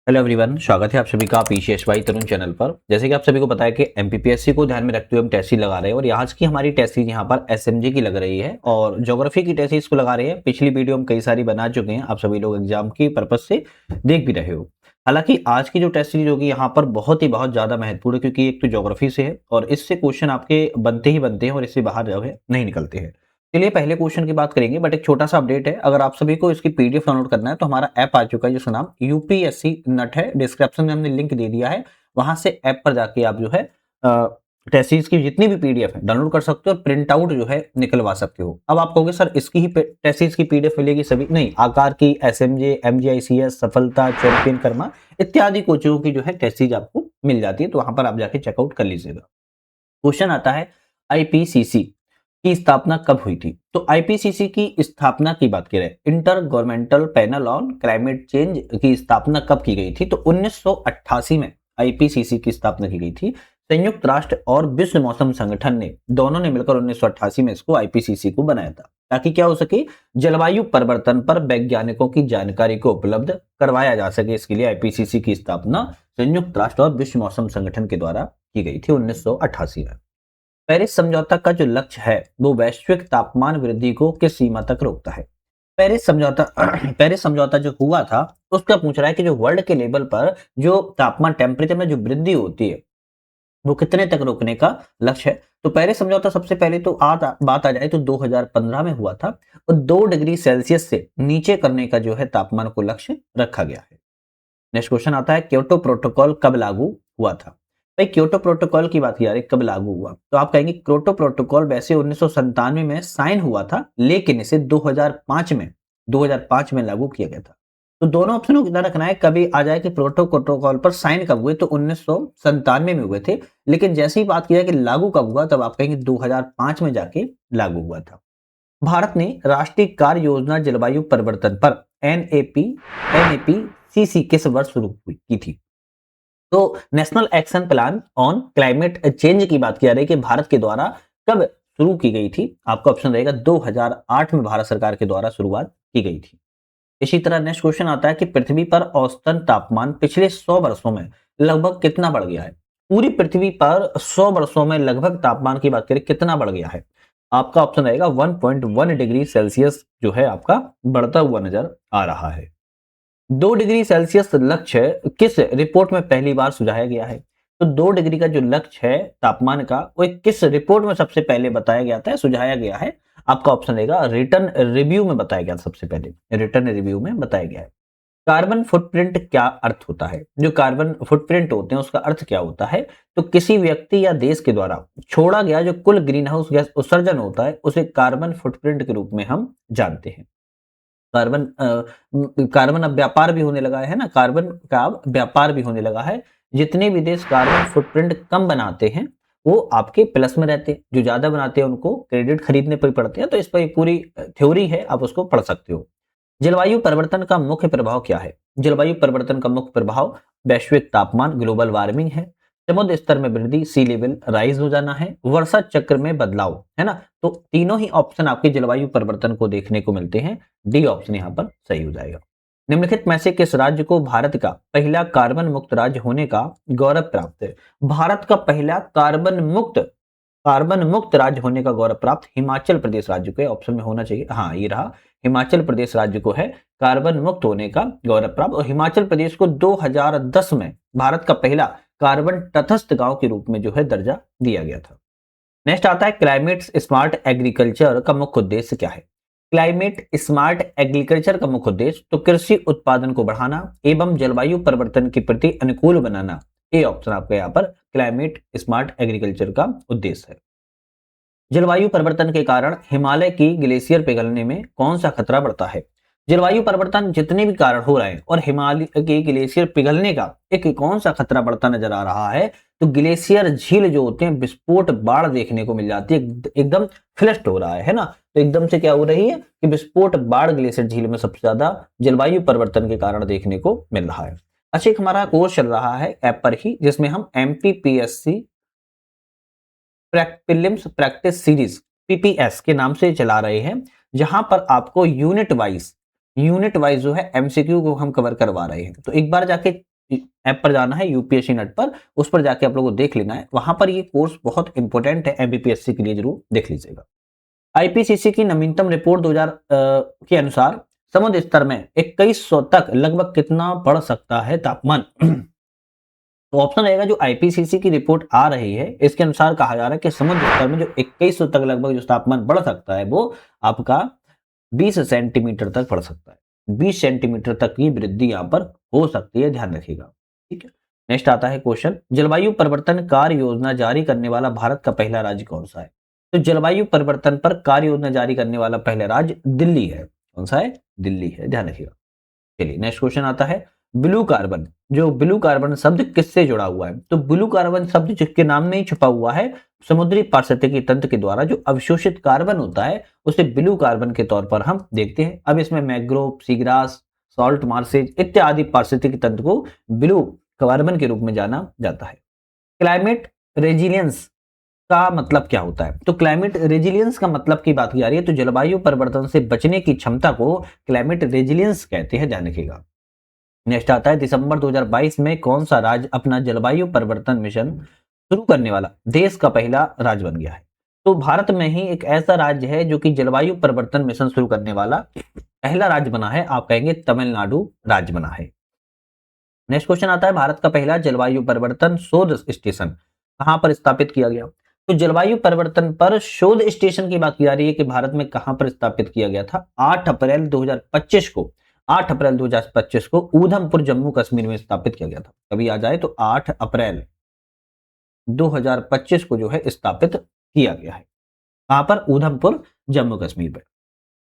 Hello everyone, स्वागत है आप सभी का पीसीएस वाई तरुण चैनल पर। जैसे कि आप सभी को पता है कि एमपीपीएससी को ध्यान में रखते हुए हम टेस्ट सीरीज लगा रहे हैं और आज की हमारी टेस्ट सीरीज यहाँ पर एसएमजी की लग रही है और ज्योग्राफी की टेस्ट सीरीज को लगा रहे हैं। पिछली वीडियो हम कई सारी बना चुके हैं, आप सभी लोग एग्जाम की पर्पज से देख भी रहे हो। हालांकि आज की जो टेस्ट सीरीज होगी यहाँ पर बहुत ज्यादा महत्वपूर्ण है, क्योंकि एक तो ज्योग्राफी से है और इससे क्वेश्चन आपके बनते ही बनते हैं और इससे बाहर जो है नहीं निकलते हैं। चलिए पहले क्वेश्चन की बात करेंगे, बट एक छोटा सा अपडेट है। अगर आप सभी को इसकी पीडीएफ डाउनलोड करना है तो हमारा ऐप आ चुका है जिसका नाम यूपीएससी नट है। डिस्क्रिप्शन में हमने लिंक दे दिया है, वहां से ऐप पर जाके आप जो है टेस्ट सीरीज की जितनी भी पीडीएफ है डाउनलोड कर सकते हो और प्रिंट आउट जो है निकलवा सकते हो। अब आप कहोगे सर इसकी ही टेस्ट सीरीज की पीडीएफ मिलेगी? सभी नहीं, आकार की, एसएमजे, एमजीआईसीएस, सफलता, चैंपियन कर्मा इत्यादि कोचिंगों की जो है टेस्ट सीरीज आपको मिल जाती है, तो वहां पर आप जाके चेकआउट कर लीजिएगा। क्वेश्चन आता है आईपीसीसी की स्थापना कब हुई थी? तो आईपीसीसी की स्थापना की बात करें, inter governmental panel on climate change की स्थापना कब की गई थी? तो 1988 में आईपीसीसी की स्थापना की गई थी। संयुक्त राष्ट्र और विश्व मौसम संगठन ने दोनों ने मिलकर 1988 में इसको आईपीसीसी को बनाया था, ताकि क्या हो सके, जलवायु परिवर्तन पर वैज्ञानिकों की जानकारी को उपलब्ध करवाया जा सके। इसके लिए आईपीसीसी की स्थापना संयुक्त राष्ट्र और विश्व मौसम संगठन के द्वारा की गई थी 1988 में। पेरिस समझौता का जो लक्ष्य है वो वैश्विक तापमान वृद्धि को किस सीमा तक रोकता है? पेरिस समझौता पेरिस समझौता जो हुआ था उसका पूछ रहा है कि जो वर्ल्ड के लेवल पर जो तापमान टेम्परेचर में जो वृद्धि होती है वो कितने तक रोकने का लक्ष्य है। तो पेरिस समझौता सबसे पहले तो बात आ जाए तो 2015 में हुआ था और 2 डिग्री सेल्सियस से नीचे करने का जो है तापमान को लक्ष्य रखा गया है। नेक्स्ट क्वेश्चन आता है क्योटो प्रोटोकॉल कब लागू हुआ था? भाई क्योटो प्रोटोकॉल की बात की जा रही, कब लागू हुआ? तो आप कहेंगे क्योटो प्रोटोकॉल वैसे 1997 में साइन हुआ था, लेकिन इसे 2005 में लागू किया गया था। तो दोनों ऑप्शनों को ध्यान रखना है, कभी आ जाए कि प्रोटो प्रोटोकॉल पर साइन कब हुए, तो 1997 में हुए थे, लेकिन जैसे ही बात की जाए कि लागू कब हुआ, तब आप कहेंगे 2005 में जाके लागू हुआ था। भारत ने राष्ट्रीय कार्य योजना जलवायु परिवर्तन पर एनएपीसीसी किस वर्ष शुरू की थी? तो national action plan on climate change की बात किया रही कि भारत के द्वारा कब शुरू की गई थी? आपका ऑप्शन रहेगा 2008 में भारत सरकार के द्वारा शुरुआत की गई थी। इसी तरह नेक्स्ट क्वेश्चन आता है कि पृथ्वी पर औसतन तापमान पिछले 100 वर्षों में लगभग कितना बढ़ गया है? पूरी पृथ्वी पर 100 वर्षों में लगभग तापमान की बात करें कितना बढ़ गया है? आपका ऑप्शन रहेगा 1.1 डिग्री सेल्सियस जो है आपका बढ़ता हुआ नजर आ रहा है। 2 डिग्री सेल्सियस लक्ष्य किस रिपोर्ट में पहली बार सुझाया गया है? तो 2 डिग्री का जो लक्ष्य है तापमान का, वो किस रिपोर्ट में सबसे पहले बताया गया था, सुझाया गया है? आपका ऑप्शन रहेगा रिटर्न रिव्यू में बताया गया था, सबसे पहले रिटर्न रिव्यू में बताया गया है। कार्बन फुटप्रिंट क्या अर्थ होता है? जो कार्बन फुटप्रिंट होते हैं उसका अर्थ क्या होता है? तो किसी व्यक्ति या देश के द्वारा छोड़ा गया जो कुल ग्रीन हाउस गैस उत्सर्जन होता है उसे कार्बन फुटप्रिंट के रूप में हम जानते हैं। कार्बन अब व्यापार भी होने लगा है ना, कार्बन का अब व्यापार भी होने लगा है। जितने भी देश कार्बन फुटप्रिंट कम बनाते हैं वो आपके प्लस में रहते हैं, जो ज्यादा बनाते हैं उनको क्रेडिट खरीदने पर पड़ते हैं। तो इस पर पूरी थ्योरी है, आप उसको पढ़ सकते हो। जलवायु परिवर्तन का मुख्य प्रभाव क्या है? जलवायु परिवर्तन का मुख्य प्रभाव वैश्विक तापमान, ग्लोबल वार्मिंग है, समुद्र स्तर में वृद्धि, सी लेवल राइज हो जाना है, वर्षा चक्र में बदलाव, है ना। तो तीनों ही ऑप्शन आपके जलवायु परिवर्तन को देखने को मिलते हैं। डी ऑप्शन यहाँ पर सही हो जाएगा। निम्नलिखित में से किस राज्य को भारत का पहला कार्बन मुक्त राज्य होने का गौरव प्राप्त है? भारत का पहला कार्बन मुक्त राज्य होने का गौरव प्राप्त हिमाचल प्रदेश राज्य को ऑप्शन में होना चाहिए। हाँ, ये रहा, हिमाचल प्रदेश राज्य को है कार्बन मुक्त होने का गौरव प्राप्त। और हिमाचल प्रदेश को 2010 में भारत का पहला कार्बन तटस्थ गांव के रूप में जो है दर्जा दिया गया था। नेक्स्ट आता है क्लाइमेट स्मार्ट एग्रीकल्चर का मुख्य उद्देश्य क्या है? क्लाइमेट स्मार्ट एग्रीकल्चर का मुख्य उद्देश्य तो कृषि उत्पादन को बढ़ाना एवं जलवायु परिवर्तन के प्रति अनुकूल बनाना। ए ऑप्शन आपका यहाँ पर क्लाइमेट स्मार्ट एग्रीकल्चर का उद्देश्य है। जलवायु परिवर्तन के कारण हिमालय की ग्लेशियर पिघलने में कौन सा खतरा बढ़ता है? जलवायु परिवर्तन जितने भी कारण हो रहे हैं और हिमालय के ग्लेशियर पिघलने का एक कौन सा खतरा बढ़ता नजर आ रहा है? तो ग्लेशियर झील जो होते हैं विस्फोट बाढ़ देखने को मिल जाती है, एकदम फ्लस्ट हो रहा है ना। तो एकदम से क्या हो रही है कि विस्फोट बाढ़ ग्लेशियर झील में सबसे ज्यादा जलवायु परिवर्तन के कारण देखने को मिल रहा है। अच्छा, एक हमारा कोर्स चल रहा है ऐप पर ही जिसमें हम MPPSC prelims practice series PPS के नाम से चला रहे हैं, जहां पर आपको यूनिट वाइज जो है एमसीक्यू को हम कवर करवा रहे हैं। तो एक बार जाके ऐप पर जाना है यूपीएससी नेट पर, उस पर जाके आप लोगों को देख लेना है, वहां पर ये कोर्स बहुत इंपॉर्टेंट है, एमपीपीएससी के लिए जरूर देख लीजिएगा। आईपीसीसी की नवीनतम रिपोर्ट 2000 के अनुसार समुद्र स्तर में 2100 तक लगभग कितना बढ़ सकता है तापमान? तो ऑप्शन रहेगा जो आईपीसीसी की रिपोर्ट आ रही है, इसके अनुसार कहा जा रहा है कि समुद्र स्तर में जो 2100 तक लगभग जो तापमान बढ़ सकता है वो आपका 20 सेंटीमीटर तक बढ़ सकता है। 20 सेंटीमीटर तक की वृद्धि यहाँ पर हो सकती है, ध्यान रखिएगा। ठीक है, नेक्स्ट आता है क्वेश्चन, जलवायु परिवर्तन कार्य योजना जारी करने वाला भारत का पहला राज्य कौन सा है? तो जलवायु परिवर्तन पर कार्य योजना जारी करने वाला पहला राज्य दिल्ली है। कौन सा है? दिल्ली है, ध्यान रखिएगा। चलिए नेक्स्ट क्वेश्चन आता है, ब्लू कार्बन, जो ब्लू कार्बन शब्द किससे जुड़ा हुआ है? तो ब्लू कार्बन शब्द जिसके नाम में ही छुपा हुआ है, समुद्री पारिस्थितिकी तंत्र के द्वारा जो अवशोषित कार्बन होता है उसे ब्लू कार्बन के तौर पर हम देखते हैं। अब इसमें मैंग्रोव, सीग्रास, सॉल्ट मार्सेज इत्यादि पारिस्थितिकी तंत्र को ब्लू कार्बन के रूप में जाना जाता है। क्लाइमेट रेजिलियंस का मतलब क्या होता है? तो क्लाइमेट रेजिलियंस का मतलब की बात की जा रही है, तो जलवायु परिवर्तन से बचने की क्षमता को क्लाइमेट रेजिलियंस कहते हैं, ध्यान रखिएगा। नेक्स्ट आता है, दिसंबर 2022 में कौन सा राज्य अपना जलवायु परिवर्तन मिशन शुरू करने वाला देश का पहला राज्य बन गया है? तो भारत में ही एक ऐसा राज्य है जो कि जलवायु परिवर्तन मिशन शुरू करने वाला पहला राज्य बना है, आप कहेंगे तमिलनाडु राज्य बना है। नेक्स्ट क्वेश्चन आता है, भारत का पहला जलवायु परिवर्तन शोध स्टेशन कहां पर स्थापित किया गया? तो जलवायु परिवर्तन पर शोध स्टेशन की बात की जा रही है कि भारत में कहां पर स्थापित किया गया था? 8 अप्रैल 2025 को 8 अप्रैल 2025 को ऊधमपुर जम्मू कश्मीर में स्थापित किया गया था। कभी आ जाए तो 8 अप्रैल 2025 को जो है स्थापित किया गया है। कहां पर? ऊधमपुर जम्मू कश्मीर में।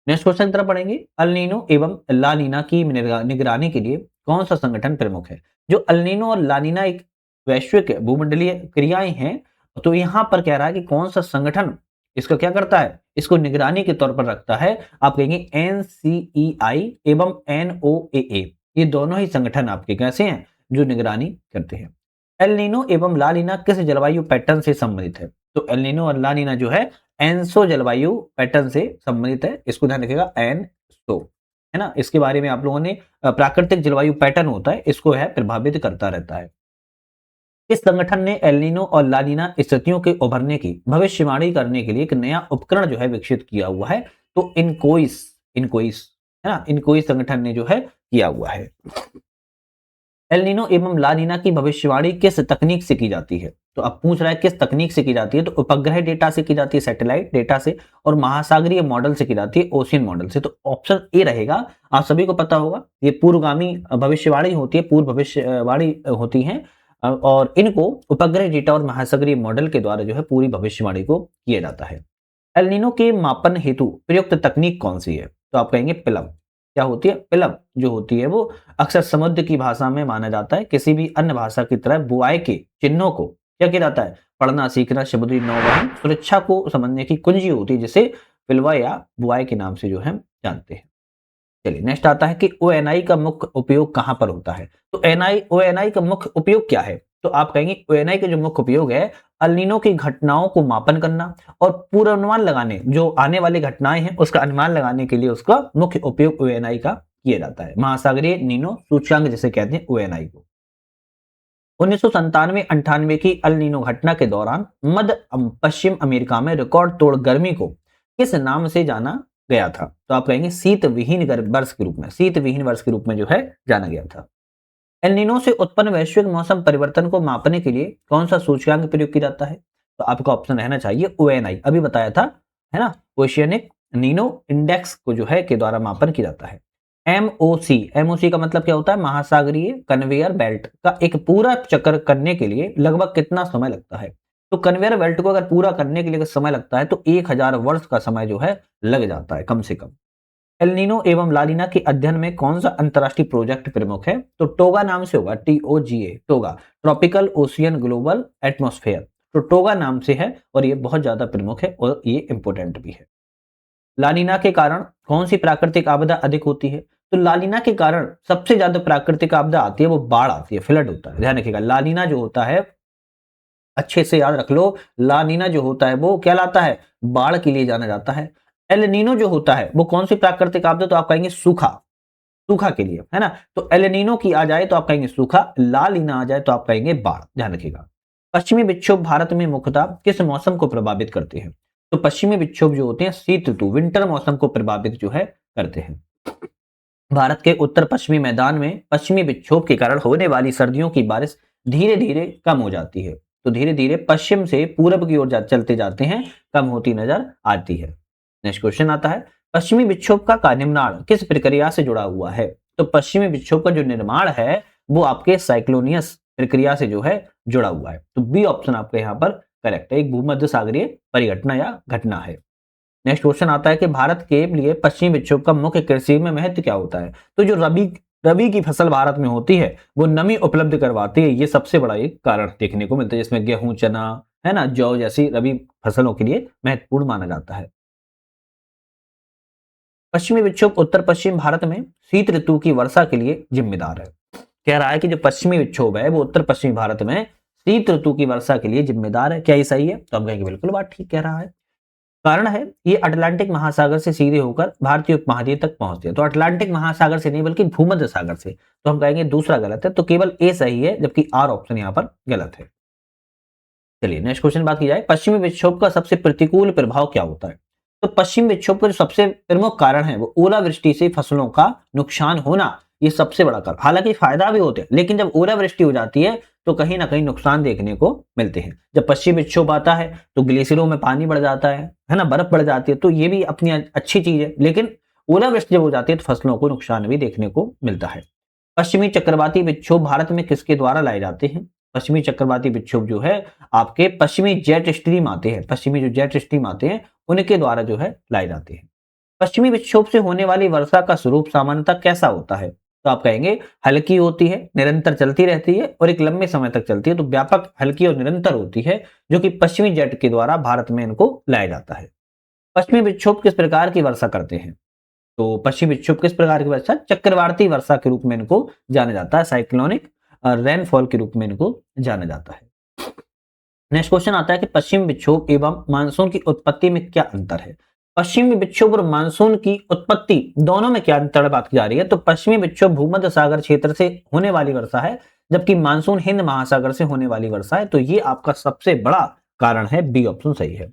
नेक्स्ट क्वेश्चन की तरफ पढ़ेंगे, अल नीनो एवं ला नीना की निगरानी के लिए कौन सा संगठन प्रमुख है? जो अल नीनो और ला नीना एक वैश्विक भूमंडलीय क्रियाएं हैं, तो यहां पर कह रहा है कि कौन सा संगठन इसका क्या करता है, इसको निगरानी के तौर पर रखता है? आप कहेंगे एनसीईआई एवं एनओएए, ये दोनों ही संगठन आपके कैसे हैं जो निगरानी करते हैं। एल नीनो एवं ला नीना किस जलवायु पैटर्न से संबंधित है? तो एल नीनो और ला नीना जो है एनसो जलवायु पैटर्न से संबंधित है, इसको ध्यान रखिएगा, एनसो है ना। इसके बारे में आप लोगों ने प्राकृतिक जलवायु पैटर्न होता है, इसको है प्रभावित करता रहता है। इस संगठन ने एल नीनो और ला नीना स्थितियों के उभरने की भविष्यवाणी करने के लिए एक नया उपकरण जो है विकसित किया हुआ है, तो इनकोइस इनकोइस है ना, इनकोइस संगठन ने जो है किया हुआ है। एल नीनो एवं ला नीना की भविष्यवाणी किस तकनीक से की जाती है? तो अब पूछ रहा है किस तकनीक से की जाती है, तो उपग्रह डेटा से की जाती है, सैटेलाइट डेटा से, और महासागरीय मॉडल से की जाती है, ओशियन मॉडल से। तो ऑप्शन ए रहेगा, आप सभी को पता होगा ये पूर्वगामी भविष्यवाणी होती है, पूर्व भविष्यवाणी होती है, और इनको उपग्रह डेटा और महासागरीय मॉडल के द्वारा जो है पूरी भविष्यवाणी को किया जाता है। एल नीनो के मापन हेतु प्रयुक्त तकनीक कौन सी है? तो आप कहेंगे पिलम। क्या होती है? पिलम जो होती है वो अक्सर समुद्र की भाषा में माना जाता है, किसी भी अन्य भाषा की तरह बुआई के चिन्हों को क्या किया जाता है? पढ़ना सीखना, समुद्री नौवहन सुरक्षा को समझने की कुंजी होती है, जिसे पिलवा या बुआई के नाम से जो है जानते हैं। चलिए नेक्स्ट आता है कि ओएनआई का मुख्य उपयोग कहां पर होता है? तो ओएनआई का मुख्य उपयोग क्या है? तो आप कहेंगे ओएनआई का जो मुख्य उपयोग है, अल नीनो की घटनाओं को मापन करना और पूर्वानुमान लगाने, जो आने वाली घटनाएं हैं उसका अनुमान लगाने के लिए उसका मुख्य उपयोग ओएनआई का किया जाता है। महासागरीय नीनो सूचकांक जिसे कहते हैं ओएनआई को। 1997-98 की अल नीनो घटना के दौरान मध्य पश्चिम अमेरिका में रिकॉर्ड तोड़ गर्मी को किस नाम से जाना गया था? तो आप कहेंगे शीत विहीन वर्ष के रूप में, शीत विहीन वर्ष के रूप में जो है जाना गया था। एल नीनो से उत्पन्न वैश्विक मौसम परिवर्तन को मापने के लिए कौन सा सूचकांक प्रयोग किया जाता है? तो आपका ऑप्शन रहना चाहिए ओएनआई, अभी बताया था है ना, ओशियनिक नीनो इंडेक्स को जो है के द्वारा मापन किया जाता है। एमओसी का मतलब क्या होता है? महासागरीय कन्वेयर बेल्ट का एक पूरा चक्कर करने के लिए लगभग कितना समय लगता है? तो कन्वेयर बेल्ट को अगर पूरा करने के लिए समय लगता है तो 1000 वर्ष का समय जो है लग जाता है कम से कम। एल नीनो एवं ला नीना के अध्ययन में कौन सा अंतरराष्ट्रीय प्रोजेक्ट प्रमुख है? तो टोगा नाम से होगा, TOGA, toga, tropical ocean global atmosphere. तो टोगा नाम से है और ये बहुत ज्यादा प्रमुख है और ये इंपोर्टेंट भी है। ला नीना के कारण कौन सी प्राकृतिक आपदा अधिक होती है? तो ला नीना के कारण सबसे ज्यादा प्राकृतिक आपदा आती है, वो बाढ़ आती है, फ्लड होता है। ध्यान रखिएगा, ला नीना जो होता है, अच्छे से याद रख लो, ला नीना जो होता है वो क्या लाता है? बाढ़ के लिए जाना जाता है। एल नीनो जो होता है वो कौन सी प्राकृतिक आपदा? तो आप कहेंगे सूखा, सूखा के लिए, है ना। तो एल नीनो की आ जाए तो आप कहेंगे सूखा, ला लीना आ जाए तो आप कहेंगे बाढ़, ध्यान रखिएगा। पश्चिमी विक्षोभ भारत में मुख्यतः किस मौसम को प्रभावित करते हैं? तो पश्चिमी विक्षोभ जो होते हैं शीत ऋतु, विंटर मौसम को प्रभावित जो है करते हैं। भारत के उत्तर पश्चिमी मैदान में पश्चिमी विक्षोभ के कारण होने वाली सर्दियों की बारिश धीरे धीरे कम हो जाती है। तो धीरे धीरे पश्चिम से पूरब की ओर चलते जाते हैं, कम होती नजर आती है। नेक्स्ट क्वेश्चन आता है, पश्चिमी विक्षोभ का निर्माण किस प्रक्रिया से जुड़ा हुआ है? तो पश्चिमी विक्षोभ का जो निर्माण है वो आपके साइक्लोनियस प्रक्रिया से जो है जुड़ा हुआ है। तो बी ऑप्शन आपके यहाँ पर करेक्ट है, एक भूमध्य सागरीय परिघटना या घटना है। नेक्स्ट क्वेश्चन आता है कि भारत के लिए पश्चिमी विक्षोभ का मुख्य कृषि में महत्व क्या होता है? तो जो रबी की फसल भारत में होती है वो नमी उपलब्ध करवाती है, ये सबसे बड़ा एक कारण देखने को मिलता है, जिसमें गेहूं, चना, है ना, जौ जैसी रबी फसलों के लिए महत्वपूर्ण माना जाता है। पश्चिमी विक्षोभ उत्तर पश्चिम भारत में शीत ऋतु की वर्षा के लिए जिम्मेदार है। कह रहा है कि जो पश्चिमी विक्षोभ है वो उत्तर पश्चिमी भारत में शीत ऋतु की वर्षा के लिए जिम्मेदार है। क्या ये सही है? तो हम कहेंगे बिल्कुल बात ठीक कह रहा है। कारण है ये अटलांटिक महासागर से सीधे होकर भारतीय उपमहाद्वीप तक पहुंचते हैं। तो अटलांटिक महासागर से नहीं बल्कि भूमध्य सागर से, तो हम कहेंगे दूसरा गलत है। तो केवल ए सही है, जबकि आर ऑप्शन यहाँ पर गलत है। चलिए नेक्स्ट क्वेश्चन बात की जाए, पश्चिमी विक्षोभ का सबसे प्रतिकूल प्रभाव क्या होता है? तो पश्चिम विक्षोभ का जो सबसे प्रमुख कारण है वो ओलावृष्टि से फसलों का नुकसान होना, ये सबसे बड़ा कारण। हालांकि फायदा भी होते हैं, लेकिन जब ओलावृष्टि हो जाती है तो कहीं ना कहीं नुकसान देखने को मिलते हैं। जब पश्चिम विक्षोभ आता है तो ग्लेशियरों में पानी बढ़ जाता है ना, बर्फ बढ़ जाती है, तो ये भी अपनी अच्छी चीज है। लेकिन ओलावृष्टि जब हो जाती है तो फसलों को नुकसान भी देखने को मिलता है। पश्चिमी चक्रवाती विक्षोभ भारत में किसके द्वारा लाए जाते हैं? पश्चिमी चक्रवाती विक्षोभ जो है आपके पश्चिमी जेट स्ट्रीम आते हैं, पश्चिमी जो जेट स्ट्रीम आते हैं उनके द्वारा जो है लाए जाते हैं। पश्चिमी विक्षोभ से होने वाली वर्षा का स्वरूप सामान्यतः कैसा होता है? तो आप कहेंगे हल्की होती है, निरंतर चलती रहती है और एक लंबे समय तक चलती है। तो व्यापक, हल्की और निरंतर होती है, जो कि पश्चिमी जेट के द्वारा भारत में इनको लाया जाता है। पश्चिमी विक्षोभ किस प्रकार की वर्षा करते हैं? तो पश्चिमी विक्षोभ किस प्रकार की वर्षा? चक्रवाती वर्षा के रूप में इनको जाना जाता है, साइक्लोनिक रेनफॉल के रूप में इनको जाना जाता है। नेक्स्ट क्वेश्चन आता है कि पश्चिम विक्षोभ एवं मानसून की उत्पत्ति में क्या अंतर है? पश्चिमी विक्षोभ और मानसून की उत्पत्ति दोनों में क्या अंतर बात की जा रही है? तो पश्चिमी विक्षोभ भूमध्य सागर क्षेत्र से होने वाली वर्षा है, जबकि मानसून हिंद महासागर से होने वाली वर्षा है। तो ये आपका सबसे बड़ा कारण है, बी ऑप्शन सही है।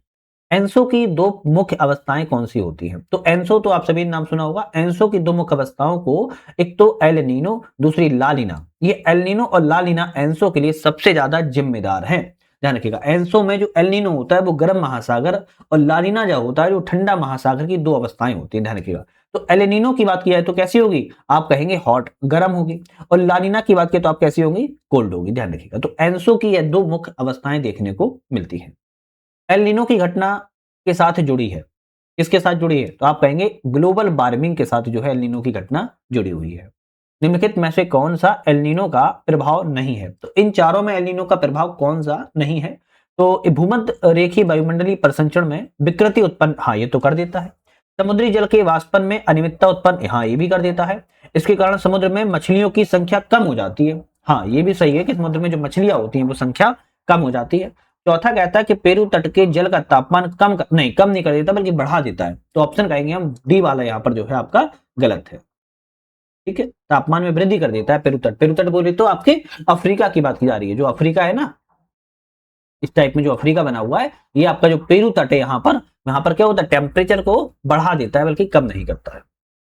एंसो की दो मुख्य अवस्थाएं कौन सी होती हैं? तो एंसो तो आप सभी ने नाम सुना होगा। एंसो की दो मुख्य अवस्थाओं को, एक तो एल नीनो, दूसरी ला लीना। ये एल नीनो और ला लीना एंसो के लिए सबसे ज्यादा जिम्मेदार हैं। ध्यान रखिएगा, एंसो में जो एल नीनो होता है वो गर्म महासागर और ला लीना जो होता है वो ठंडा महासागर की दो अवस्थाएं होती हैं। ध्यान रखिएगा, तो एल नीनो की बात की जाए तो कैसी होगी? आप कहेंगे हॉट, गर्म होगी, और ला लीना की बात की तो आप कैसी होगी? कोल्ड होगी। ध्यान रखिएगा, तो एंसो की ये दो मुख्य अवस्थाएं देखने को मिलती हैं। एल नीनो की घटना के साथ जुड़ी है, किसके साथ जुड़ी है? तो आप कहेंगे ग्लोबल वार्मिंग के साथ जो है एल नीनो की घटना जुड़ी हुई है। निम्नलिखित में से कौन सा एल नीनो का प्रभाव नहीं है? तो इन चारों में एल नीनो का प्रभाव कौन सा नहीं है? तो भूमध्य रेखीय वायुमंडलीय परिसंचरण में विकृति उत्पन्न, हाँ ये तो कर देता है। समुद्री जल के वाष्पन में अनियमितता उत्पन्न, हाँ ये भी कर देता है। इसके कारण समुद्र में मछलियों की संख्या कम हो जाती है, हाँ ये भी सही है कि समुद्र में जो मछलियां होती हैं वो संख्या कम हो जाती है। चौथा कहता है कि पेरू तट के जल का तापमान कम नहीं कर देता बल्कि बढ़ा देता है। तो ऑप्शन कहेंगे हम डी वाला यहाँ पर जो है आपका गलत है। ठीक है, तापमान में वृद्धि कर देता है पेरू तट। पेरू तट बोले तो आपके अफ्रीका की बात की जा रही है, जो अफ्रीका है ना, इस टाइप में जो अफ्रीका बना हुआ है, ये आपका जो पेरू तट है यहाँ पर क्या होता है? टेम्परेचर को बढ़ा देता है बल्कि कम नहीं करता है।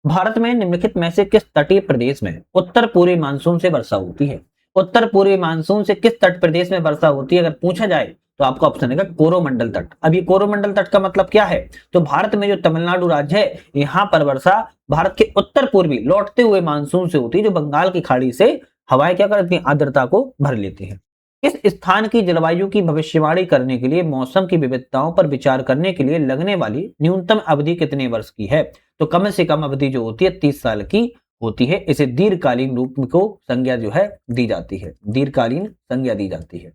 भारत में निम्नलिखित में से किस तटीय प्रदेश में उत्तर पूर्वी मानसून से वर्षा होती है? उत्तर पूर्वी मानसून से किस तट प्रदेश में वर्षा होती है अगर पूछा जाए तो आपका ऑप्शन है कोरोमंडल तट। अब ये कोरोमंडल तट का मतलब क्या है? तो भारत में जो तमिलनाडु राज्य है यहाँ पर वर्षा भारत के उत्तर पूर्वी लौटते हुए मानसून से होती है, जो बंगाल की खाड़ी से हवाएं क्या करती हैं? आर्द्रता को भर लेती हैं। इस स्थान की जलवायु की भविष्यवाणी करने के लिए मौसम की विविधताओं पर विचार करने के लिए लगने वाली न्यूनतम अवधि कितने वर्ष की है? तो कम से कम अवधि जो होती है 30 साल की होती है। इसे दीर्घकालीन रूप को संज्ञा जो है दी जाती है, दीर्घकालीन संज्ञा दी जाती है।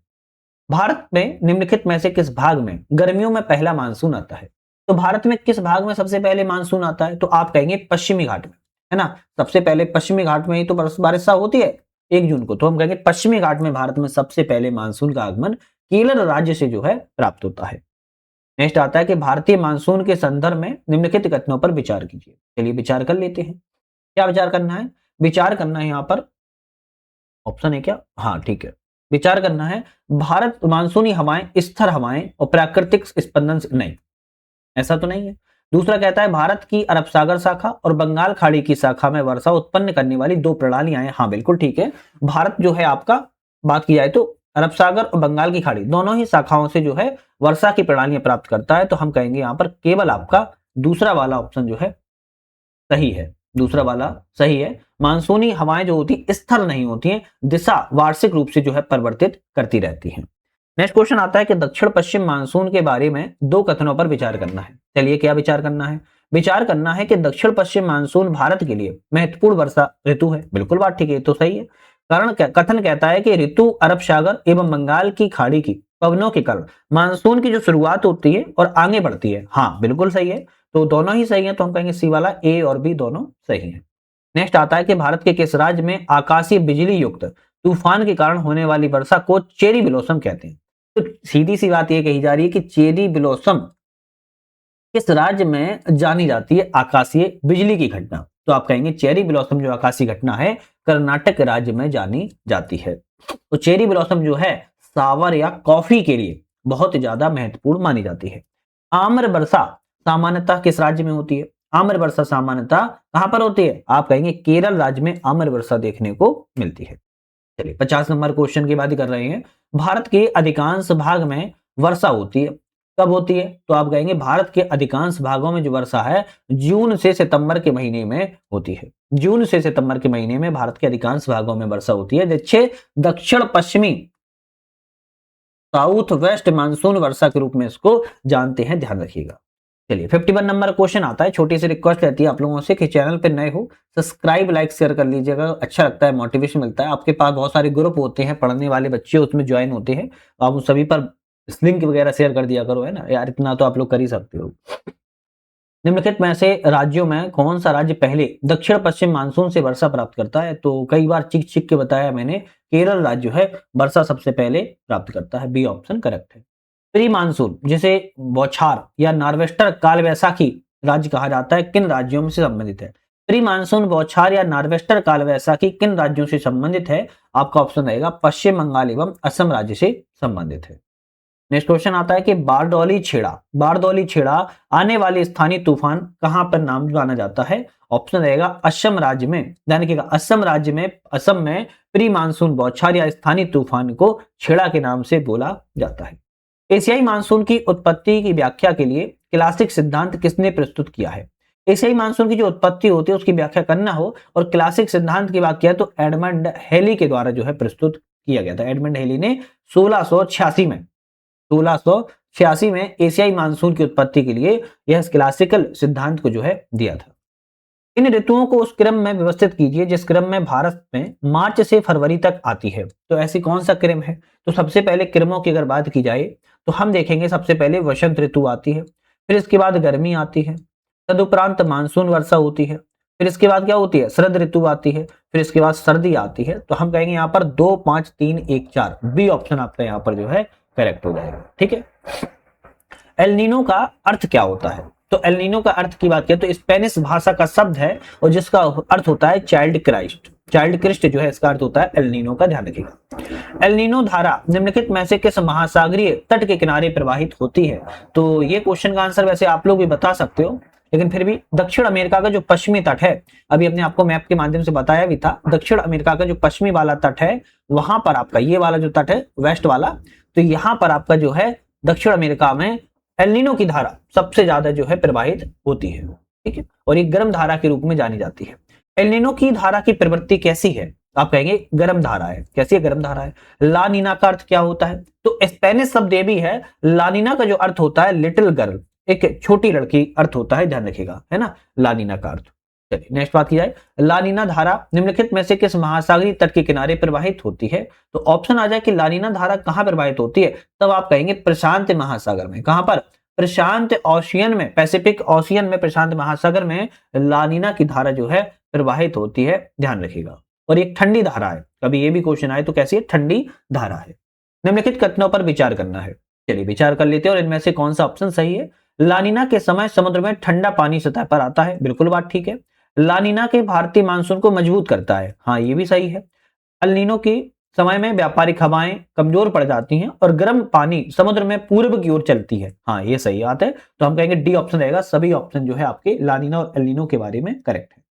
भारत में निम्नलिखित में से किस भाग में गर्मियों में पहला मानसून आता है? तो भारत में किस भाग में सबसे पहले मानसून आता है? तो आप कहेंगे पश्चिमी घाट में, है ना। सबसे पहले पश्चिमी घाट में ही तो बारिश होती है 1 जून को। तो हम कहेंगे पश्चिमी घाट में भारत में सबसे पहले मानसून का आगमन केरल राज्य से जो है प्राप्त होता है। नेक्स्ट आता है कि भारतीय मानसून के संदर्भ में निम्नलिखित कथनों पर विचार कीजिए। चलिए विचार कर लेते हैं। क्या विचार करना है? विचार करना है यहाँ पर, ऑप्शन है क्या, हाँ ठीक है, विचार करना है भारत मानसूनी हवाएं, स्थिर हवाएं और प्राकृतिक स्पंदन नहीं, ऐसा तो नहीं है। दूसरा कहता है भारत की अरब सागर शाखा और बंगाल खाड़ी की शाखा में वर्षा उत्पन्न करने वाली दो प्रणालियां हैं, हाँ बिल्कुल ठीक है। भारत जो है आपका, बात की जाए तो अरब सागर और बंगाल की खाड़ी दोनों ही शाखाओं से जो है वर्षा की प्रणालियां प्राप्त करता है, तो हम कहेंगे यहां पर केवल आपका दूसरा वाला ऑप्शन जो है सही है, दूसरा वाला सही है। मानसूनी हवाएं जो होती स्थिर नहीं होती हैं, दिशा वार्षिक रूप से जो है परिवर्तित करती रहती हैं। नेक्स्ट क्वेश्चन आता है कि दक्षिण पश्चिम मानसून के बारे में दो कथनों पर विचार करना है। चलिए क्या विचार करना है? विचार करना है कि दक्षिण पश्चिम मानसून भारत के लिए महत्वपूर्ण वर्षा ऋतु है, बिल्कुल बात ठीक है, तो सही है। कारण कथन कहता है कि ऋतु अरब सागर एवं बंगाल की खाड़ी की पवनों के कारण मानसून की जो शुरुआत होती है और आगे बढ़ती है, हाँ बिल्कुल सही है, तो दोनों ही सही है, तो हम कहेंगे सी वाला, ए और बी दोनों सही है। नेक्स्ट आता है कि भारत के किस राज्य में आकाशीय बिजली युक्त तूफान के कारण होने वाली वर्षा को चेरी ब्लॉसम कहते हैं? तो सीधी सी बात यह कही जा रही है कि चेरी ब्लॉसम किस राज्य में जानी जाती है आकाशीय बिजली की घटना, तो आप कहेंगे चेरी ब्लॉसम जो आकाशीय घटना है कर्नाटक राज्य में जानी जाती है। तो चेरी ब्लॉसम जो है सावर या कॉफी के लिए बहुत ज्यादा महत्वपूर्ण मानी जाती है। आम्र वर्षा सामान्यतः किस राज्य में होती है? आम्र वर्षा सामान्यतः कहां पर होती है? आप कहेंगे केरल राज्य में आम्र वर्षा देखने को मिलती है। चलिए 50 नंबर क्वेश्चन की बात कर रहे हैं। भारत के अधिकांश भाग में वर्षा होती है, कब होती है? तो आप कहेंगे भारत के अधिकांश भागों में जो वर्षा है जून से सितंबर के महीने में होती है। जून से सितंबर के महीने में भारत के अधिकांश भागों में वर्षा होती है। दक्षिण पश्चिमी साउथ वेस्ट मानसून वर्षा के रूप में इसको जानते हैं, ध्यान रखिएगा। चलिए 51 नंबर क्वेश्चन आता है। छोटी सी रिक्वेस्ट रहती है आप लोगों से कि चैनल पे नए हो सब्सक्राइब लाइक शेयर कर लीजिएगा, अच्छा लगता है, मोटिवेशन मिलता है। आपके पास बहुत सारे ग्रुप होते हैं, पढ़ने वाले बच्चे उसमें ज्वाइन होते हैं, तो आप उन सभी पर लिंक वगैरह शेयर कर दिया करो, है ना यार, इतना तो आप लोग कर ही सकते हो। निम्नलिखित में से राज्यों में कौन सा राज्य पहले दक्षिण पश्चिम मानसून से वर्षा प्राप्त करता है? तो कई बार चिक चिक के बताया मैंने, केरल राज्य है वर्षा सबसे पहले प्राप्त करता है, बी ऑप्शन करेक्ट है। प्री मानसून जिसे बौछार या नार्वेस्टर काल वैसाखी राज्य कहा जाता है, किन राज्यों में से संबंधित है? प्री मानसून बौछार या नार्वेस्टर काल वैसाखी किन राज्यों से संबंधित है? आपका ऑप्शन रहेगा पश्चिम बंगाल एवं असम राज्य से संबंधित है। नेक्स्ट क्वेश्चन आता है कि बारदौली छेड़ा आने वाले स्थानीय तूफान कहां पर नाम जाना जाता है? ऑप्शन रहेगा असम राज्य में, ध्यान रखिएगा असम में प्री मानसून बौछार या स्थानीय तूफान को छेड़ा के नाम से बोला जाता है। एशियाई मानसून की उत्पत्ति की व्याख्या के लिए क्लासिक सिद्धांत किसने प्रस्तुत किया है? एशियाई मानसून की जो उत्पत्ति होती है उसकी व्याख्या करना हो और क्लासिक सिद्धांत की बात किया तो एडमंड हेली के द्वारा जो है प्रस्तुत किया गया था। एडमंड हेली ने 1686 में एशियाई मानसून की उत्पत्ति के लिए यह क्लासिकल सिद्धांत को जो है दिया था। इन ऋतुओं को उस क्रम में व्यवस्थित कीजिए जिस क्रम में भारत में मार्च से फरवरी तक आती है। तो ऐसी कौन सा क्रम है? तो सबसे पहले क्रमों की अगर बात की जाए तो हम देखेंगे सबसे पहले वसंत ऋतु आती है, फिर इसके बाद गर्मी आती है, तदुपरांत मानसून वर्षा होती है, फिर इसके बाद क्या होती है? शरद ऋतु आती है, फिर इसके बाद सर्दी आती है। तो हम कहेंगे यहाँ पर 2 5 3 1 4 बी ऑप्शन आपका यहाँ पर जो है करेक्ट हो जाएगा। ठीक है। एल नीनो का अर्थ क्या होता है? तो एल नीनो का अर्थ की बात करें तो स्पेनिश भाषा का शब्द है और जिसका अर्थ होता है चाइल्ड क्रिस्ट जो है इसका अर्थ होता है एल नीनो का, ध्यान रखिएगा। एल नीनो धारा निम्नलिखित में से किस महासागरीय तट के किनारे प्रवाहित होती है? तो ये क्वेश्चन का आंसर वैसे आप लोग भी बता सकते हो, लेकिन फिर भी दक्षिण अमेरिका का जो पश्चिमी तट है, अभी अपने आपको मैप के माध्यम से बताया भी था, दक्षिण अमेरिका का जो पश्चिमी वाला तट है वहां पर आपका ये वाला जो तट है वेस्ट वाला, तो यहां पर आपका जो है दक्षिण अमेरिका में एल नीनो की धारा सबसे ज्यादा जो है प्रवाहित होती है। ठीक है, और ये गर्म धारा के रूप में जानी जाती है। एल नीनो की धारा की प्रवृत्ति कैसी है? आप कहेंगे गर्म धारा है। कैसी है? गर्म धारा है। ला नीना का अर्थ क्या होता है? तो स्पेनिश शब्द ये भी है, ला नीना का जो अर्थ होता है लिटिल गर्ल, एक छोटी लड़की अर्थ होता है, ध्यान रखिएगा, है ना, ला नीना का अर्थ। चलिए नेक्स्ट बात की जाए, ला नीना धारा निम्नलिखित में से किस महासागरीय तट के किनारे प्रवाहित होती है? तो ऑप्शन आ जाए कि ला नीना धारा कहां प्रवाहित होती है, तब आप कहेंगे प्रशांत महासागर में। कहां पर? प्रशांत ओशियन में, पैसिफिक ओशियन में, प्रशांत महासागर में ला नीना की धारा जो है प्रवाहित होती है, ध्यान रखिएगा। और एक ठंडी धारा है, कभी ये भी क्वेश्चन आए तो कैसी है? ठंडी धारा है। निम्नलिखित कथनों पर विचार करना है। चलिए विचार कर लेते हैं और इनमें से कौन सा ऑप्शन सही है। ला नीना के समय समुद्र में ठंडा पानी सतह पर आता है, बिल्कुल बात ठीक है। लानिना के भारतीय मानसून को मजबूत करता है। हाँ, ये भी सही है। अल नीनो के समय में व्यापारिक हवाएं कमजोर पड़ जाती हैं और गर्म पानी समुद्र में पूर्व की ओर चलती है। हाँ, ये सही बात है। तो हम कहेंगे डी ऑप्शन रहेगा। सभी ऑप्शन जो है आपके लानिना और एल नीनो के बारे में करेक्ट है।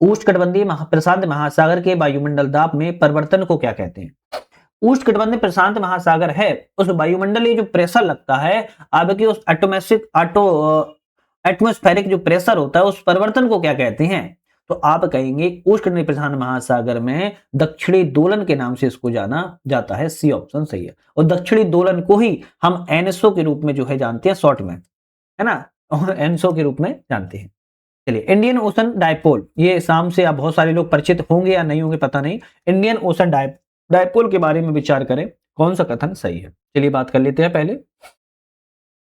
उष्णकटिबंधीय प्रशांत महासागर के वायुमंडल दाब में परिवर्तन को क्या कहते हैं? उष्णकटिबंधीय प्रशांत महासागर है, उस वायुमंडलीय जो प्रेशर लगता है आपके उस एटमॉस्फेरिक जो प्रेशर होता है उस परिवर्तन को क्या कहते हैं? तो आप कहेंगे उष्ण प्रशांत महासागर में दक्षिणी दोलन के नाम से इसको जाना जाता है। सी ऑप्शन सही है। और दक्षिणी दोलन को ही हम एनएसओ के रूप में जो है जानते हैं शॉर्ट में, है ना, और एनसो के रूप में जानते हैं। चलिए, इंडियन ओशन डायपोल, ये शाम से आप बहुत सारे लोग परिचित होंगे या नहीं होंगे पता नहीं। इंडियन ओशन डायपोल के बारे में विचार करें, कौन सा कथन सही है? चलिए बात कर लेते हैं पहले।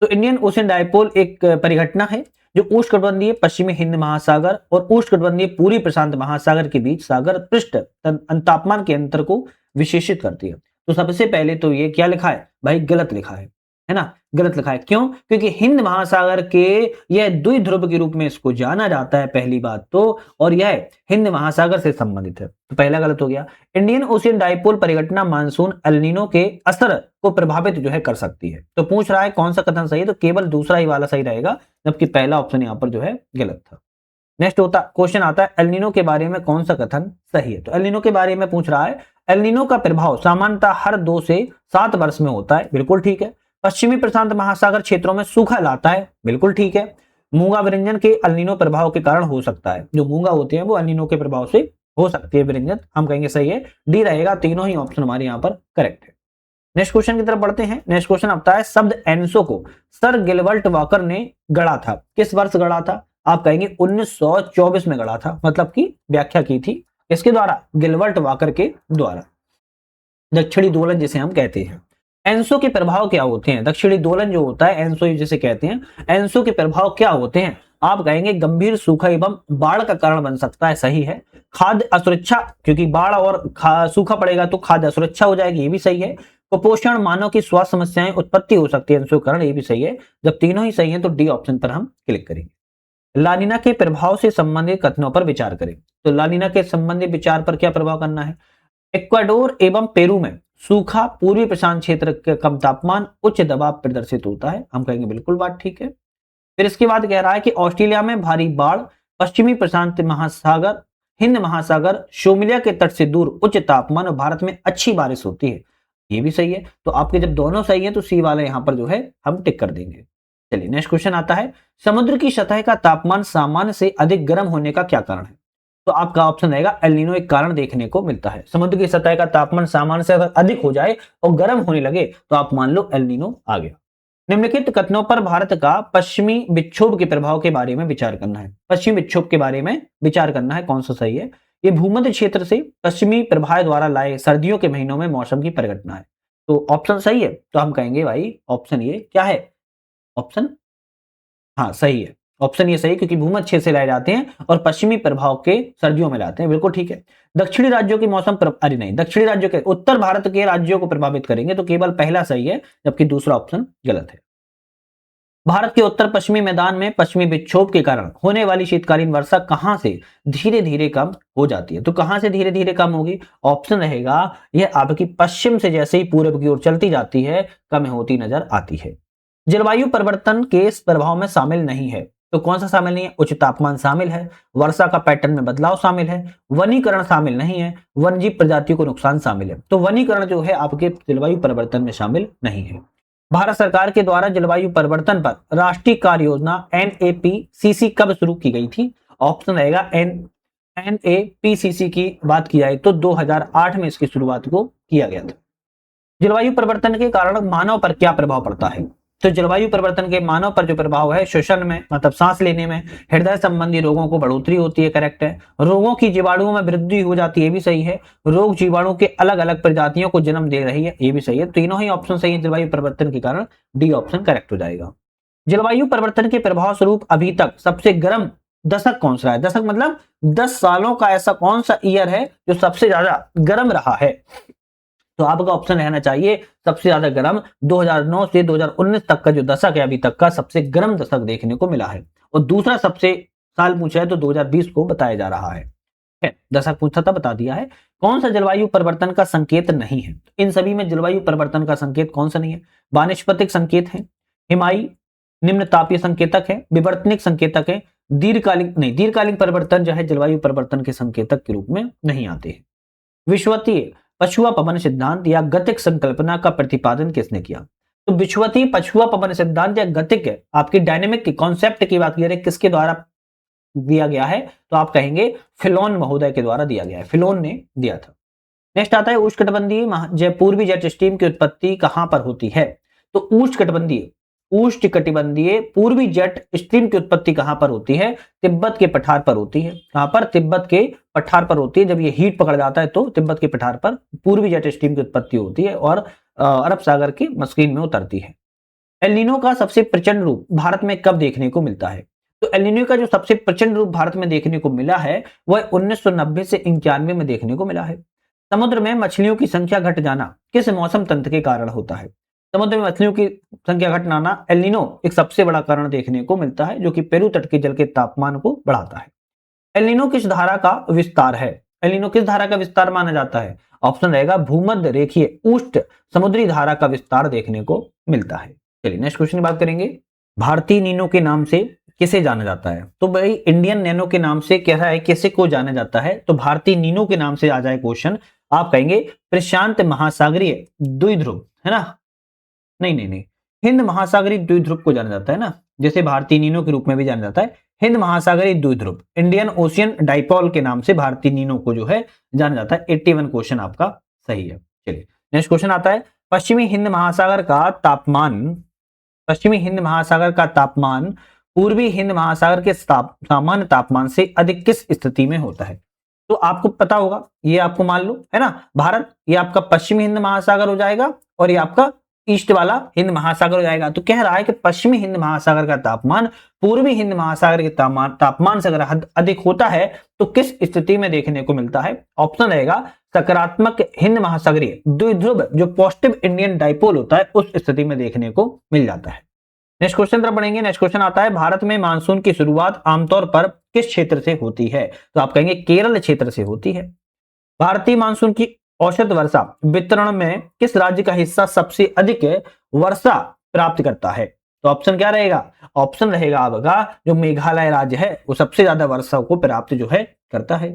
तो इंडियन ओशन डायपोल एक परिघटना है जो उष्णकटिबंधीय पश्चिमी हिंद महासागर और उष्णकटिबंधीय पूर्वी प्रशांत महासागर के बीच सागर पृष्ठ तापमान के अंतर को विशेषित करती है। तो सबसे पहले तो ये क्या लिखा है भाई? गलत लिखा है ना, गलत लिखा है। क्यों? क्योंकि हिंद महासागर के यह द्विध्रुव के रूप में इसको जाना जाता है, पहली बात तो, और यह हिंद महासागर से संबंधित है, तो पहला गलत हो गया। इंडियन ओशियन डायपोल परिघटना मानसून एल नीनो के असर को प्रभावित जो है कर सकती है। तो पूछ रहा है कौन सा कथन सही है, तो केवल दूसरा ही वाला सही रहेगा, जबकि पहला ऑप्शन यहाँ पर जो है गलत था। नेक्स्ट होता क्वेश्चन आता है एल नीनो के बारे में कौन सा कथन सही है? तो एल नीनो के बारे में पूछ रहा है, एल नीनो का प्रभाव सामान्यतः हर 2 से 7 वर्ष में होता है, बिल्कुल ठीक है। पश्चिमी प्रशांत महासागर क्षेत्रों में सूखा लाता है, बिल्कुल ठीक है। मूंगा विरंजन के एल नीनो प्रभाव के कारण हो सकता है, जो मूंगा होते हैं वो एल नीनो के प्रभाव से हो सकती है विरंजन, हम कहेंगे सही है, डी रहेगा। तीनों ही ऑप्शन हमारे यहाँ पर करेक्ट है। नेक्स्ट क्वेश्चन की तरफ बढ़ते हैं। नेक्स्ट क्वेश्चन आता है, शब्द एनसो को सर गिलबर्ट वॉकर ने गढ़ा था, किस वर्ष गढ़ा था? आप कहेंगे 1924 में गढ़ा था, मतलब की व्याख्या की थी इसके द्वारा, गिलबर्ट वॉकर के द्वारा। दक्षिणी दोलन जिसे हम कहते हैं। एनसो के प्रभाव क्या होते हैं? दक्षिणी दोलन जो होता है एनसो जिसे कहते हैं, एनसो के प्रभाव क्या होते हैं? आप कहेंगे गंभीर सूखा एवं बाढ़ का कारण बन सकता है, सही है। खाद्य असुरक्षा, क्योंकि बाढ़ और सूखा पड़ेगा तो खाद्य असुरक्षा हो जाएगी, ये भी सही है। कुपोषण, मानव की स्वास्थ्य समस्याएं उत्पत्ति हो सकती है एनसो कारण, ये भी सही है। जब तीनों ही सही है तो डी ऑप्शन पर हम क्लिक करेंगे। लानिना के प्रभाव से संबंधित कथनों पर विचार करें। तो लानिना के संबंधित विचार पर क्या प्रभाव करना है? इक्वाडोर एवं पेरू में सूखा, पूर्वी प्रशांत क्षेत्र के कम तापमान, उच्च दबाव प्रदर्शित होता है, हम कहेंगे बिल्कुल बात ठीक है। फिर इसके बाद कह रहा है कि ऑस्ट्रेलिया में भारी बाढ़, पश्चिमी प्रशांत महासागर, हिंद महासागर, सोमालिया के तट से दूर उच्च तापमान और भारत में अच्छी बारिश होती है, ये भी सही है। तो आपके जब दोनों सही है तो सी वाला यहां पर जो है हम टिक कर देंगे। चलिए नेक्स्ट क्वेश्चन आता है, समुद्र की सतह का तापमान सामान्य से अधिक गर्म होने का क्या कारण है? तो आपका ऑप्शन रहेगा एल नीनो एक कारण देखने को मिलता है। समुद्र की सतह का तापमान सामान्य से अगर अधिक हो जाए और गर्म होने लगे तो आप मान लो एल नीनो आ गया। निम्नलिखित कथनों पर भारत का पश्चिमी विक्षोभ के प्रभाव के बारे में विचार करना है। पश्चिमी विक्षोभ के बारे में विचार करना है, कौन सा सही है? ये भूमध्य क्षेत्र से पश्चिमी प्रभाव द्वारा लाए सर्दियों के महीनों में मौसम की परिघटना है। तो ऑप्शन सही है, तो हम कहेंगे भाई ऑप्शन ये क्या है? ऑप्शन हाँ सही है, ऑप्शन ये सही, क्योंकि भूमध्य क्षेत्र से लाए जाते हैं और पश्चिमी प्रभाव के सर्दियों में लाते हैं, बिल्कुल ठीक है। दक्षिणी राज्यों के मौसम अरे नहीं, दक्षिणी राज्यों के उत्तर भारत के राज्यों को प्रभावित करेंगे, तो केवल पहला सही है, जबकि दूसरा ऑप्शन गलत है। भारत के उत्तर पश्चिमी मैदान में पश्चिमी विक्षोभ के कारण होने वाली शीतकालीन वर्षा कहां से धीरे धीरे कम हो जाती है? तो कहां से धीरे धीरे कम होगी? ऑप्शन रहेगा यह आपकी पश्चिम से जैसे ही पूर्व की ओर चलती जाती है कम होती नजर आती है। जलवायु परिवर्तन के इस प्रभाव में शामिल नहीं है, तो कौन सा शामिल नहीं है? उच्च तापमान शामिल है, वर्षा का पैटर्न में बदलाव शामिल है, वनीकरण शामिल नहीं है, वन्यजीव प्रजातियों को नुकसान शामिल है। तो वनीकरण जो है आपके जलवायु परिवर्तन में शामिल नहीं है। भारत सरकार के द्वारा जलवायु परिवर्तन पर राष्ट्रीय कार्य योजना NAPCC कब शुरू की गई थी? ऑप्शन रहेगा NAPCC की बात की जाए तो 2008 में इसकी शुरुआत को किया गया था। जलवायु परिवर्तन के कारण मानव पर क्या प्रभाव पड़ता है? तो जलवायु परिवर्तन के मानव पर जो प्रभाव है, श्वसन में मतलब सांस लेने में, हृदय संबंधी रोगों को बढ़ोतरी होती है, करेक्ट है। रोगों की जीवाणुओं में वृद्धि हो जाती है, ये भी सही है। रोग जीवाणु के अलग अलग प्रजातियों को जन्म दे रही है, ये भी सही है। तीनों ही ऑप्शन सही है जलवायु परिवर्तन के कारण, डी ऑप्शन करेक्ट हो जाएगा। जलवायु परिवर्तन के प्रभाव स्वरूप अभी तक सबसे गर्म दशक कौन सा है? दशक मतलब 10 सालों का ऐसा कौन सा ईयर है जो सबसे ज्यादा गर्म रहा है? तो आपका ऑप्शन रहना चाहिए सबसे ज्यादा गर्म 2009 से 2019 तक का जो दशक है अभी तक का सबसे गर्म दशक देखने को मिला है। और दूसरा सबसे साल पूछा है तो 2020 को बताया जा रहा है। दशक पूछा था, बता दिया है। कौन सा जलवायु परिवर्तन का संकेत नहीं है? इन सभी में जलवायु परिवर्तन का संकेत कौन सा नहीं है? वानस्पतिक संकेत है, हिमाई निम्न तापीय संकेतक है, विवर्तनिक संकेतक है, दीर्घकालिक परिवर्तन जो है जलवायु परिवर्तन के संकेतक के रूप में नहीं आते हैं। विश्वतीय पछुआ पवन सिद्धांत या गतिक संकल्पना का प्रतिपादन किसने किया? तो विश्वतीय पछुआ पवन सिद्धांत या गतिक आपकी डायनेमिक की कॉन्सेप्ट की बात करें किसके द्वारा दिया गया है, तो आप कहेंगे फिलोन महोदय के द्वारा दिया गया है, फिलोन ने दिया था। नेक्स्ट आता है उष्णकटिबंधीय पूर्वी जेट स्ट्रीम की उत्पत्ति कहां पर होती है? तो उष्णकटिबंधीय पूर्वी जेट स्ट्रीम की उत्पत्ति कहां पर होती है? तिब्बत के पठार पर होती है। कहां पर? तिब्बत के पठार पर होती है। जब ये हीट पकड़ जाता है तो तिब्बत के पठार पर पूर्वी जेट स्ट्रीम की उत्पत्ति होती है और अरब सागर की मस्किन में उतरती है। एल नीनो का सबसे प्रचंड रूप भारत में कब देखने को मिलता है? तो एल नीनो का जो सबसे प्रचंड रूप भारत में देखने को मिला है वह 1990 से 91 में देखने को मिला है। समुद्र में मछलियों की संख्या घट जाना किस मौसम तंत्र के कारण होता है? समुद्र में मछलियों की संख्या घट जाना एल नीनो एक सबसे बड़ा कारण देखने को मिलता है, जो कि पेरू तट के जल के तापमान को बढ़ाता है। एल नीनो किस धारा का विस्तार है? एल नीनो किस धारा का विस्तार माना जाता है? ऑप्शन रहेगा भूमध्य रेखीय उष्ण समुद्री धारा का विस्तार देखने को मिलता है। चलिए नेक्स्ट क्वेश्चन की बात करेंगे। भारतीय नीनो के नाम से किसे जाना जाता है? तो भाई इंडियन नैनो के नाम से कह रहा है किसे को जाना जाता है, तो भारतीय नीनो के नाम से आ जाए क्वेश्चन, आप कहेंगे प्रशांत महासागरीय द्विध्रुव, है ना? नहीं, हिंद महासागरीय द्विध्रुव को जाना जाता है ना, जैसे भारतीय नीनो के रूप में भी जाना जाता है हिंद महासागरीय द्विध्रुव, इंडियन ओशियन डाइपोल के नाम से भारतीय नीनो को जो है जाना जाता है। 81 क्वेश्चन आपका सही है। चलिए नेक्स्ट क्वेश्चन आता है, पश्चिमी हिंद महासागर का तापमान पूर्वी हिंद महासागर के सामान्य तापमान से अधिक किस स्थिति में होता है? तो आपको पता होगा, ये आपको मान लो, है ना, भारत ये आपका पश्चिमी हिंद महासागर हो जाएगा और ये आपका ईस्ट वाला हिंद महासागर हो जाएगा। तो कह रहा है कि पश्चिमी हिंद महासागर का तापमान पूर्वी हिंद महासागर के तापमान से अगर अधिक होता है तो किस स्थिति में देखने को मिलता है? ऑप्शन रहेगा सकारात्मक हिंद महासागरीय द्विध्रुव, जो पॉजिटिव इंडियन डाइपोल होता है, उस स्थिति में देखने को मिल जाता है। नेक्स्ट क्वेश्चन तरफ बढ़ेंगे। नेक्स्ट क्वेश्चन आता है, भारत में मानसून की शुरुआत आमतौर पर किस क्षेत्र से होती है? तो आप कहेंगे केरल क्षेत्र से होती है। भारतीय मानसून की औसत वर्षा वितरण में किस राज्य का हिस्सा सबसे अधिक वर्षा प्राप्त करता है? तो ऑप्शन क्या रहेगा? ऑप्शन रहेगा आपका जो मेघालय राज्य है वो सबसे ज्यादा वर्षा को प्राप्त जो है करता है।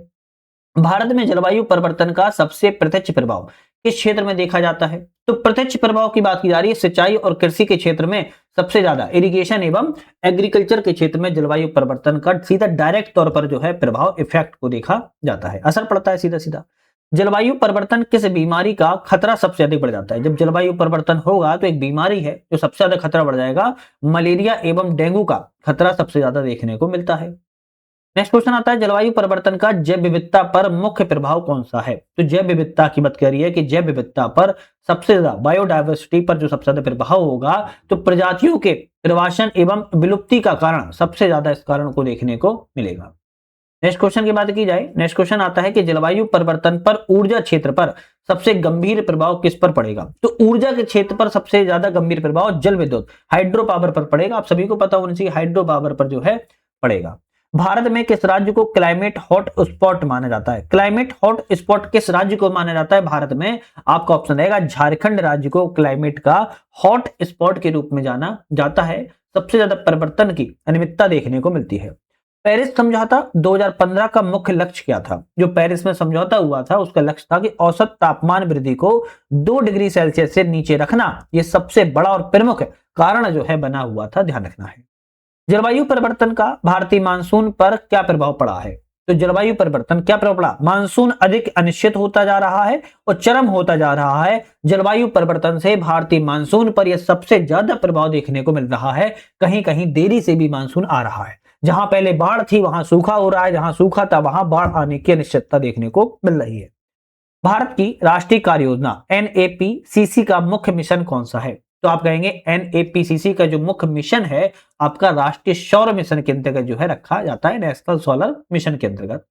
भारत में जलवायु परिवर्तन का सबसे प्रत्यक्ष प्रभाव किस क्षेत्र में देखा जाता है? तो प्रत्यक्ष प्रभाव की बात की जा रही है सिंचाई और कृषि के क्षेत्र में सबसे ज्यादा इरिगेशन एवं एग्रीकल्चर के क्षेत्र में जलवायु परिवर्तन का सीधा डायरेक्ट तौर पर जो है प्रभाव इफेक्ट को देखा जाता है, असर पड़ता है सीधा सीधा। जलवायु परिवर्तन किस बीमारी का खतरा सबसे अधिक बढ़ जाता है? जब जलवायु परिवर्तन होगा तो एक बीमारी है जो सबसे ज्यादा खतरा बढ़ जाएगा, मलेरिया एवं डेंगू का खतरा सबसे ज्यादा देखने को मिलता है। नेक्स्ट क्वेश्चन आता है, जलवायु परिवर्तन का जैव विविधता पर मुख्य प्रभाव कौन सा है? तो जैव विविधता की बात कर रही है कि जैव विविधता पर सबसे ज्यादा बायोडायवर्सिटी पर जो सबसे ज्यादा प्रभाव होगा तो प्रजातियों के निर्वासन एवं विलुप्ति का कारण सबसे ज्यादा इस कारण को देखने को मिलेगा। नेक्स्ट क्वेश्चन की बात की जाए, नेक्स्ट क्वेश्चन आता है कि जलवायु परिवर्तन पर ऊर्जा क्षेत्र पर सबसे गंभीर प्रभाव किस पर पड़ेगा? तो ऊर्जा के क्षेत्र पर सबसे ज्यादा गंभीर प्रभाव जल विद्युत हाइड्रो पावर पर पड़ेगा। आप सभी को पता होना चाहिए हाइड्रो पावर पर जो है पड़ेगा। भारत में किस राज्य को क्लाइमेट हॉट स्पॉट माना जाता है? क्लाइमेट हॉट स्पॉट किस राज्य को माना जाता है भारत में? आपका ऑप्शन रहेगा झारखंड राज्य को क्लाइमेट का हॉट स्पॉट के रूप में जाना जाता है। सबसे ज्यादा परिवर्तन की अनियमितता देखने को मिलती है। पेरिस समझौता 2015 का मुख्य लक्ष्य क्या था? जो पेरिस में समझौता हुआ था उसका लक्ष्य था कि औसत तापमान वृद्धि को 2 डिग्री सेल्सियस से नीचे रखना। यह सबसे बड़ा और प्रमुख कारण जो है बना हुआ था, ध्यान रखना है। जलवायु परिवर्तन का भारतीय मानसून पर क्या प्रभाव पड़ा है? तो जलवायु परिवर्तन क्या प्रभाव पड़ा? मानसून अधिक अनिश्चित होता जा रहा है और चरम होता जा रहा है। जलवायु परिवर्तन से भारतीय मानसून पर यह सबसे ज्यादा प्रभाव देखने को मिल रहा है। कहीं कहीं देरी से भी मानसून आ रहा है। जहां पहले बाढ़ थी वहां सूखा हो रहा है, जहां सूखा था वहां बाढ़ आने की अनिश्चितता देखने को मिल रही है। भारत की राष्ट्रीय कार्य योजना NAPCC का मुख्य मिशन कौन सा है? तो आप कहेंगे NAPCC का जो मुख्य मिशन है आपका राष्ट्रीय सौर मिशन के अंतर्गत जो है रखा जाता है, नेशनल सोलर मिशन के अंतर्गत।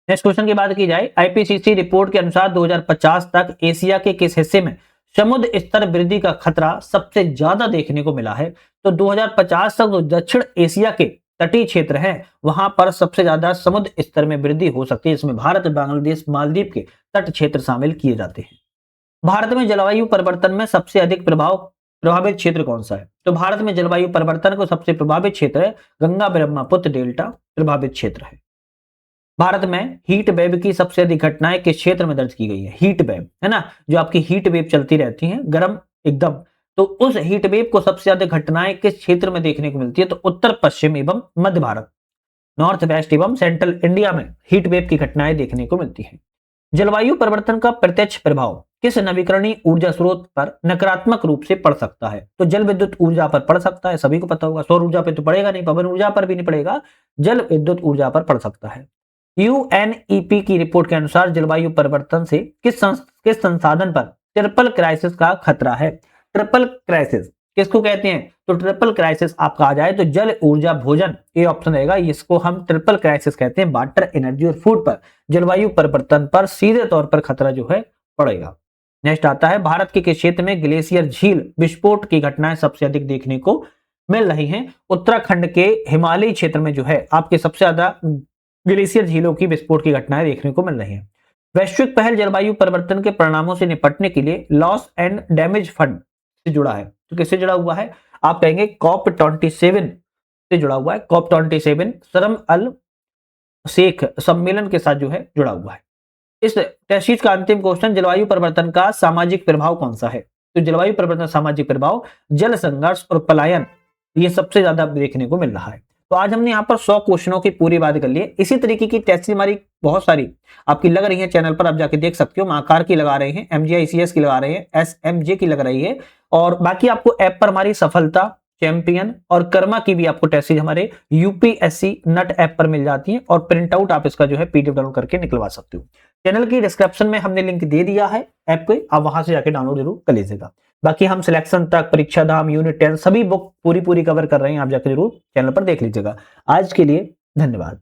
नेक्स्ट क्वेश्चन की बात की जाए, IPCC रिपोर्ट के अनुसार 2050 तक एशिया के किस हिस्से में समुद्र स्तर वृद्धि का खतरा सबसे ज्यादा देखने को मिला है? तो 2050 तक तो दक्षिण एशिया के तटीय क्षेत्र है वहां पर सबसे ज्यादा समुद्र स्तर में वृद्धि हो सकती है। इसमें भारत, बांग्लादेश, मालदीव के तट क्षेत्र शामिल किए जाते हैं। भारत में जलवायु परिवर्तन में सबसे अधिक प्रभावित क्षेत्र कौन सा है? तो भारत में जलवायु परिवर्तन को सबसे प्रभावित क्षेत्र है गंगा ब्रह्मपुत्र डेल्टा प्रभावित क्षेत्र है। भारत में हीट वेव की सबसे अधिक घटनाएं किस क्षेत्र में दर्ज की गई है? हीट वेव है ना, जो आपकी हीट वेव चलती रहती है गर्म एकदम, तो उस हीट वेव को सबसे ज्यादा घटनाएं किस क्षेत्र में देखने को मिलती है? तो उत्तर पश्चिम एवं मध्य भारत, नॉर्थ वेस्ट एवं सेंट्रल इंडिया में हीट वेव की घटनाएं देखने को मिलती है। जलवायु परिवर्तन का प्रत्यक्ष प्रभाव किस नवीकरणीय ऊर्जा स्रोत पर नकारात्मक रूप से पड़ सकता है? तो जल विद्युत ऊर्जा पर पड़ सकता है, सभी को पता होगा। सौर ऊर्जा पर तो पड़ेगा नहीं, पवन ऊर्जा पर भी नहीं पड़ेगा, जल विद्युत ऊर्जा पर पड़ सकता है। यूएनईपी की रिपोर्ट के अनुसार जलवायु परिवर्तन से किस संसाधन पर ट्रिपल क्राइसिस का खतरा है? ट्रिपल क्राइसिस किसको कहते हैं? तो ट्रिपल क्राइसिस आपका आ जाए तो जल, ऊर्जा, भोजन, ये ऑप्शन रहेगा। इसको हम ट्रिपल क्राइसिस कहते हैं। वाटर, एनर्जी और फूड पर जलवायु परिवर्तन पर सीधे तौर पर खतरा जो है पड़ेगा। नेक्स्ट आता है, भारत के किस क्षेत्र में ग्लेशियर झील विस्फोट की घटनाएं सबसे अधिक देखने को मिल रही हैं? उत्तराखंड के हिमालयी क्षेत्र में जो है आपके सबसे ज्यादा ग्लेशियर झीलों की विस्फोट की घटनाएं देखने को मिल रही हैं। वैश्विक पहल जलवायु परिवर्तन के परिणामों से निपटने के लिए लॉस एंड डैमेज फंड से जुड़ा है। तो किससे जुड़ा हुआ है? आप कहेंगे COP27 से जुड़ा हुआ है। COP27 शर्म अल शेख सम्मेलन के साथ जो है जुड़ा हुआ है। इस टेस्ट सीरीज का अंतिम क्वेश्चन, जलवायु परिवर्तन का सामाजिक प्रभाव कौन सा है? तो जलवायु परिवर्तन सामाजिक प्रभाव जल संघर्ष और पलायन, ये सबसे ज्यादा देखने को मिल रहा है। तो आज हमने यहाँ पर 100 क्वेश्चनों की पूरी बात कर ली है। इसी तरीके की टेस्ट हमारी बहुत सारी आपकी लग रही है चैनल पर, आप जाके देख सकते हो। आकार की लगा रहे हैं, MGICS की लगा रहे हैं, SMJ की लग रही है, और बाकी आपको ऐप पर हमारी सफलता, चैंपियन और कर्मा की भी आपको टेस्ट सीरीज हमारे UPSC नट ऐप पर मिल जाती है, और प्रिंट आउट आप इसका जो है PDF डाउनलोड करके निकलवा सकते हो। चैनल की डिस्क्रिप्शन में हमने लिंक दे दिया है ऐप को, आप वहां से जाके डाउनलोड जरूर कर लीजिएगा। बाकी हम सिलेक्शन तक, परीक्षा धाम, यूनिट 10 सभी बुक पूरी कवर कर रहे हैं, आप जाके जरूर चैनल पर देख लीजिएगा। आज के लिए धन्यवाद।